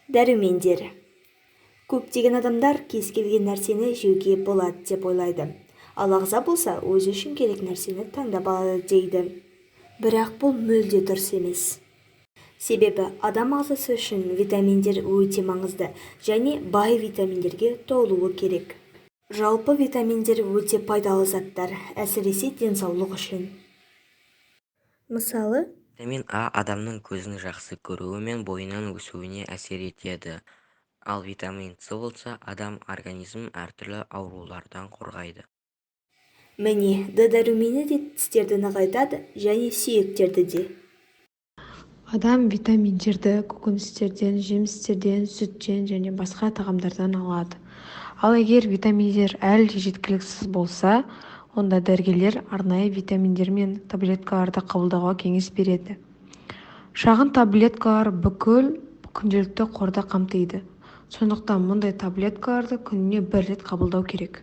Дәрумендер. Көптеген адамдар кез келген нәрсені жеуге болады деп ойлайды. Ал ағза болса, өзі үшін керек нәрсені таңдап алады дейді. Бірақ бұл мүлде дұрыс емес. Себебі адам ағзасы үшін витаминдер өте маңызды және бай витаминдерге толуы керек. Жалпы витаминдер өте пайдалы заттар, әсіресе денсаулық үшін. Мысалы, Витамин А адамның көзін жақсы көруі мен бойының өсуіне әсер етеді. Ал витамин С болса, адам организмін әртүрлі аурулардан қорғайды. міне, Д дәрумені де тістерді нығайтады және сүйектерді де. Адам витаминдерді көкөністерден, жемістерден, сүттен және басқа тағамдардан алады. Ал егер витаминдер әлі жеткіліксіз болса, онда дәрігерлер арнайы витаминдер мен таблеткаларды қабылдауға кеңес береді. Шағын таблеткалар бүкіл күнделікті қорды қамтиды. Сондықтан мұндай таблеткаларды күніне 1 рет қабылдау керек.